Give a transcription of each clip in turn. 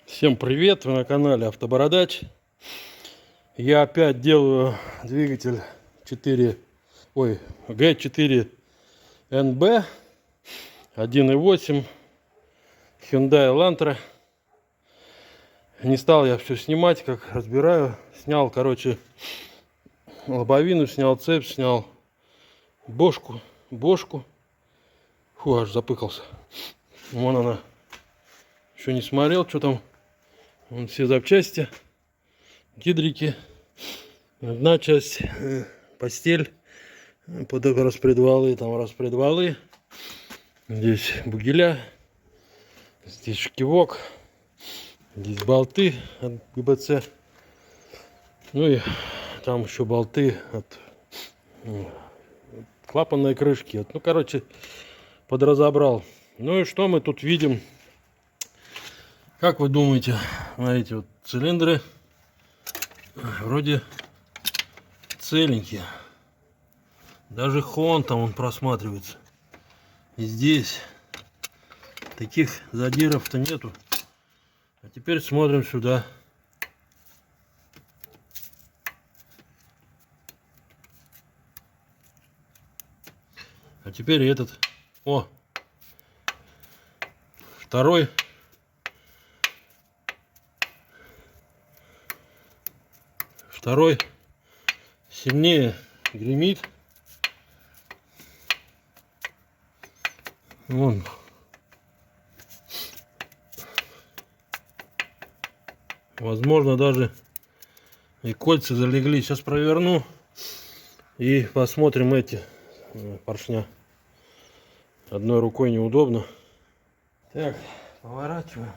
Всем привет, вы на канале Автобородач. Я опять делаю двигатель G4NB 1.8 Hyundai Elantra. Не стал я все снимать, как разбираю. Снял, короче, лобовину, снял цепь, снял бошку. Фу, аж запыкался. Вон она. Еще не смотрел, что там. Вон все запчасти, гидрики, одна часть, постель, под распредвалы, там распредвалы, здесь бугеля, здесь шкивок, здесь болты от ГБЦ, ну и там еще болты от клапанной крышки. Ну, короче, подразобрал. Ну и что мы тут видим? Как вы думаете, смотрите, вот цилиндры вроде целенькие. Даже хон там он просматривается. И здесь таких задиров-то нету. А теперь смотрим сюда. А теперь этот. О! Второй. Второй сильнее гремит. Вон. Возможно, даже и кольца залегли. Сейчас проверну и посмотрим эти поршня. Одной рукой неудобно. Так, поворачиваем.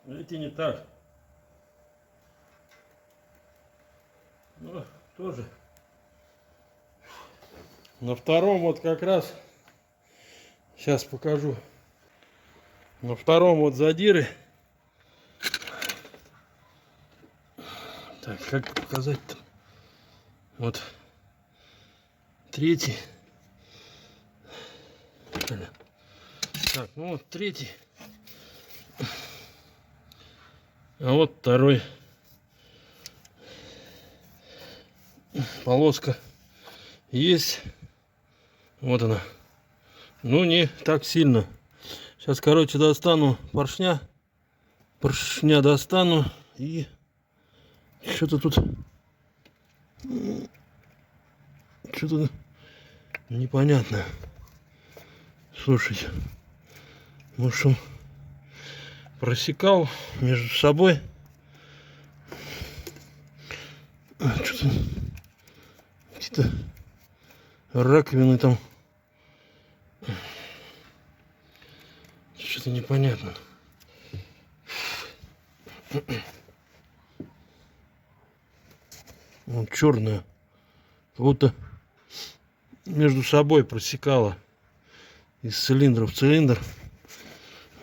Но эти не так. Ну, тоже. На втором вот как раз, сейчас покажу. На втором вот задиры. Так, как показать-то? Вот третий. Так, ну вот третий. А вот второй. Полоска есть. Вот она. Ну, не так сильно. Сейчас, короче, достану поршня. Поршня достану. И что-то тут... Что-то непонятно. Слушайте. Может, он просекал между собой. Что-то какие-то раковины там. Что-то непонятно. Вот черная. Как будто между собой просекала из цилиндра в цилиндр.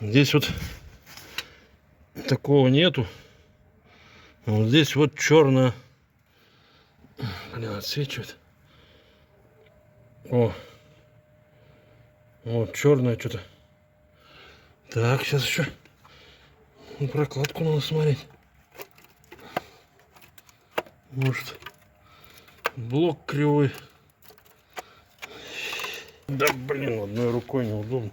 Здесь вот такого нету. А вот здесь вот черная. Блин, отсвечивает. О. Вот черное что-то. Так, сейчас еще прокладку надо смотреть. Может, блок кривой. Да блин, одной рукой неудобно.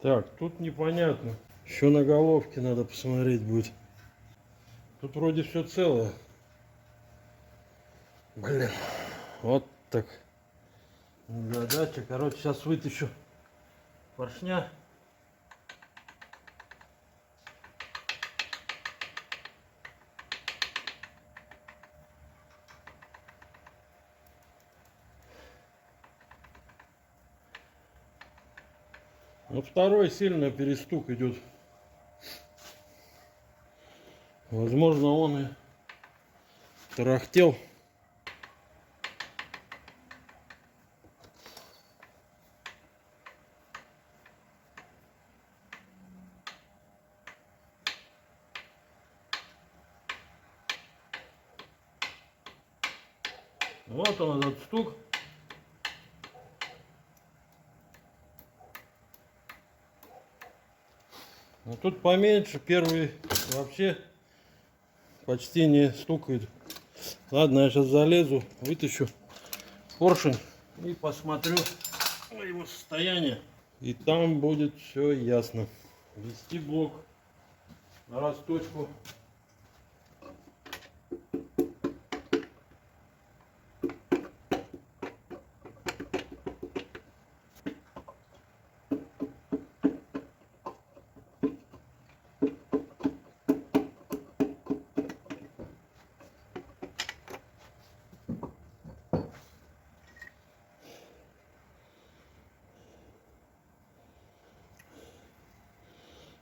Так, тут непонятно. Еще на головке надо посмотреть будет. Тут вроде все целое. Блин, вот так. Задача. Короче, сейчас вытащу поршня. Но второй сильно перестук идет. Возможно, он и тарахтел. Вот он, этот стук. Но тут поменьше, первый вообще почти не стукает. Ладно, я сейчас залезу, вытащу поршень и посмотрю на его состояние. И там будет все ясно. Ввести блок на расточку.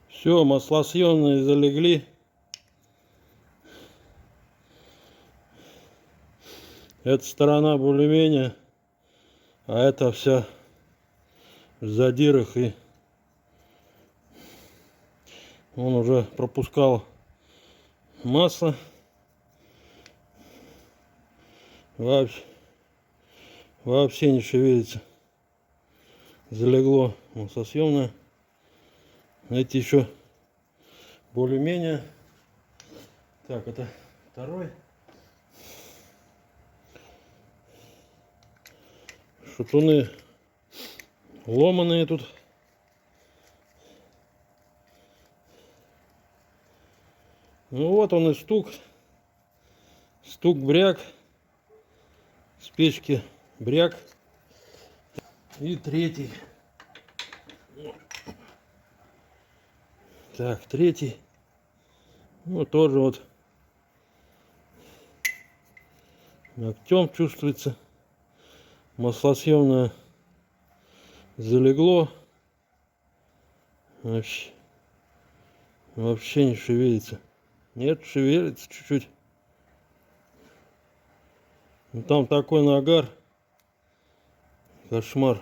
Все, маслосъемные залегли. Эта сторона более-менее, а это вся в задирах, и он уже пропускал масло. Вообще не шевелится. Залегло маслосъемное. Эти еще более-менее. Так, это второй. Шатуны ломаные тут. Ну вот он и стук. Стук-бряк. С печки бряк. И третий. Так, третий. Ну, тоже вот ногтем чувствуется. Маслосъемное залегло. Вообще не шевелится. Нет, шевелится чуть-чуть. Ну, там такой нагар. Кошмар.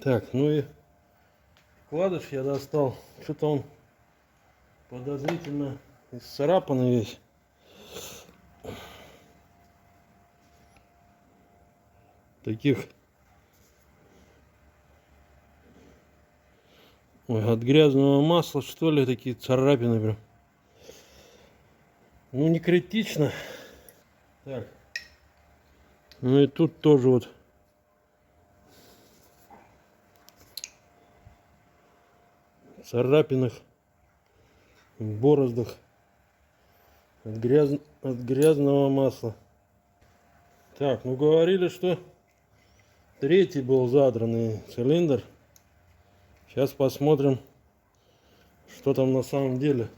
Так, ну и вкладыш я достал. Что-то он подозрительно исцарапанный весь. Таких от грязного масла, что ли, такие царапины прям. Ну, не критично. Так. Ну и тут тоже вот царапинах, бороздах от грязного масла. Так, ну говорили, что третий был задранный цилиндр. Сейчас посмотрим, что там на самом деле.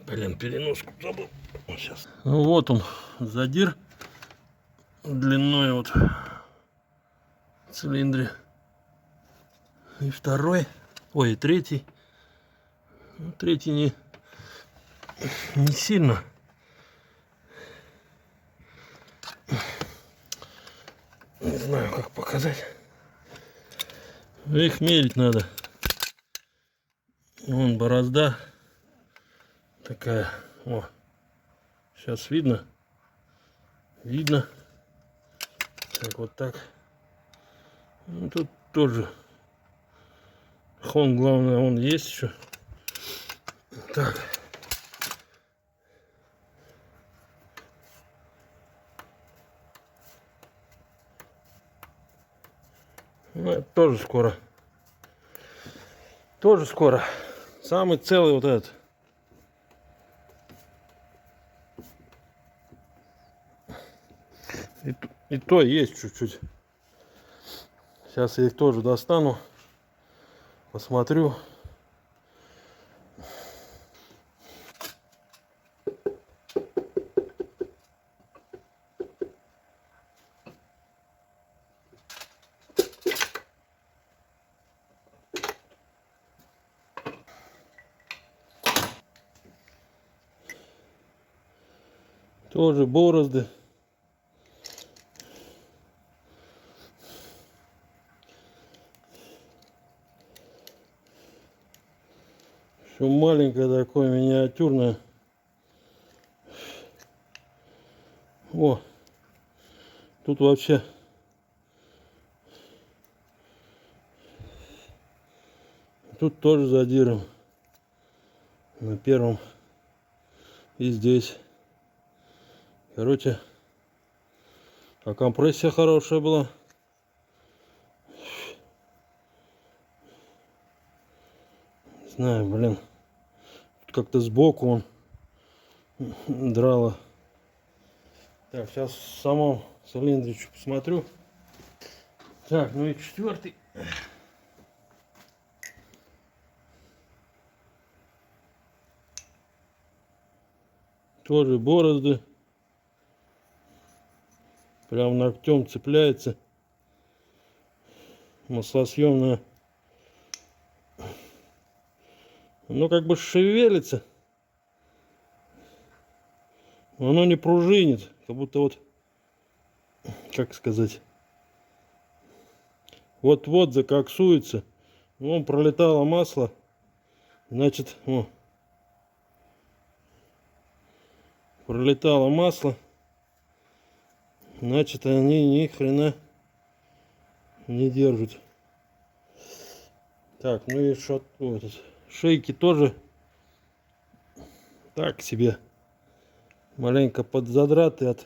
Блин, переноску забыл. Сейчас. Ну вот он, задир длиной вот в цилиндре. И второй, ой, и третий. Ну, третий не сильно. Не знаю, как показать. Их мерить надо. Вон борозда такая. О, сейчас видно. Видно. Так, вот так. Ну, тут тоже. Хон, главное, он есть еще. Так. Ну, это тоже скоро. Тоже скоро. Самый целый вот этот. И то есть чуть-чуть. Сейчас я их тоже достану. Посмотрю. Тоже борозды. Все маленькое такое, миниатюрное. О, тут вообще тут тоже задиром на первом и здесь. Короче, а компрессия хорошая была. Не знаю, блин. Как-то сбоку он драло. Так, сейчас в самом цилиндре посмотрю. Так, ну и четвертый. Тоже борозды. Прям ногтем цепляется. Маслосъемная. Оно как бы шевелится. Но оно не пружинит. Как будто вот, как сказать, вот-вот закоксуется. Вон пролетало масло. Значит, о, пролетало масло. Значит, они ни хрена не держат. Так, ну и что вот, шейки тоже так себе. Маленько подзадраты от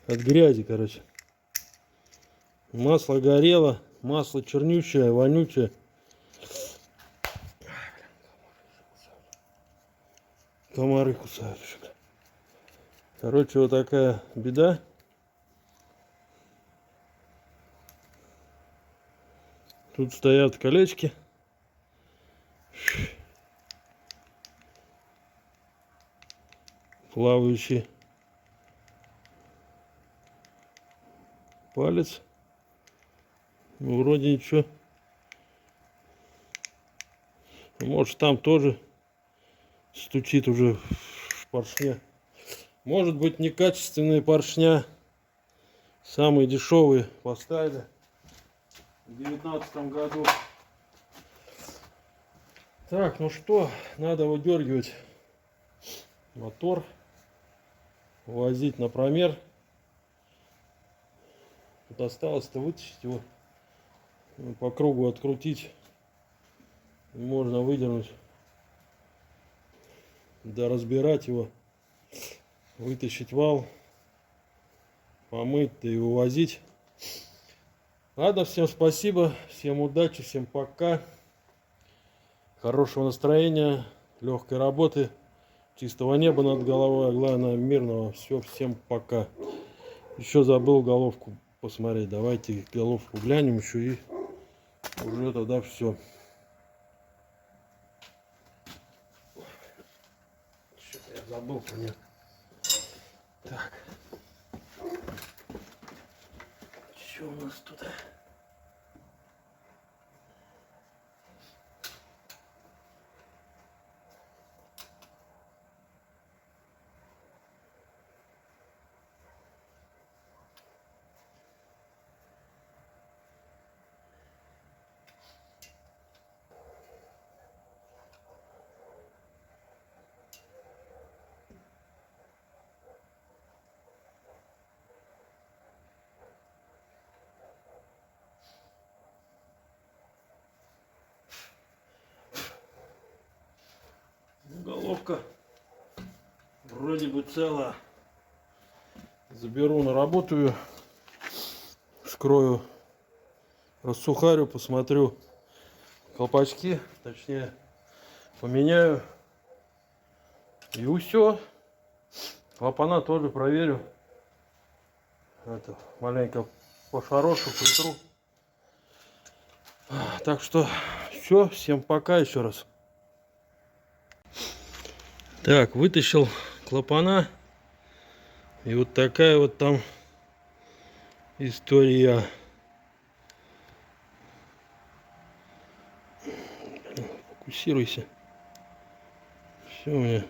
грязи, короче. Масло горело, масло чернючее, вонючее. Комары кусают. Короче, вот такая беда. Тут стоят колечки. Плавающий палец. Ну, вроде ничего. Может, там тоже стучит уже в поршне. Может быть, некачественные поршня. Самые дешевые поставили в 2019 году. Так, ну что, надо выдергивать мотор, возить на промер. Тут осталось-то вытащить его, по кругу открутить. Можно выдернуть, да разбирать его, вытащить вал, помыть, да и вывозить. Ладно, всем спасибо, всем удачи, всем пока. Хорошего настроения, легкой работы, чистого неба над головой, а главное мирного. Все, всем пока. Еще забыл головку посмотреть. Давайте головку глянем еще и уже тогда все. Что-то я забыл про нее. Так. Что у нас тут? Головка вроде бы целая. Заберу на работу ее, скрою, рассухарю, посмотрю колпачки, точнее поменяю, и все. Клапана тоже проверю. Это маленько пошарошу, притру. Так что все, всем пока еще раз. Так, вытащил клапана. И вот такая вот там история. Фокусируйся. Все, у меня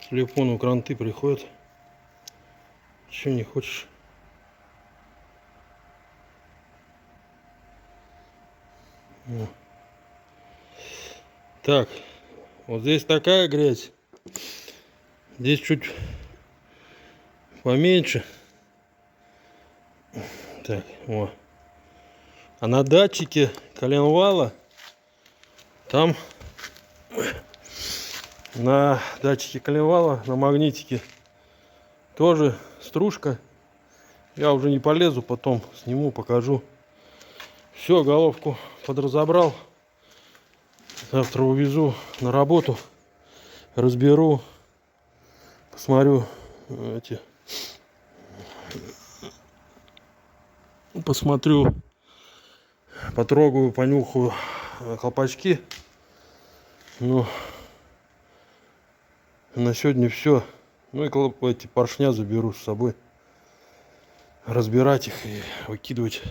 к телефону кранты приходят. Че не хочешь? О. Так, вот здесь такая грязь. Здесь чуть поменьше. Так, вот. А на датчике коленвала там на датчике коленвала, на магнитике тоже стружка. Я уже не полезу, потом сниму, покажу. Все, головку подразобрал. Завтра увезу на работу, разберу, посмотрю посмотрю, потрогаю, понюхаю колпачки. Ну, на сегодня все. Ну и эти поршня заберу с собой, разбирать их и выкидывать.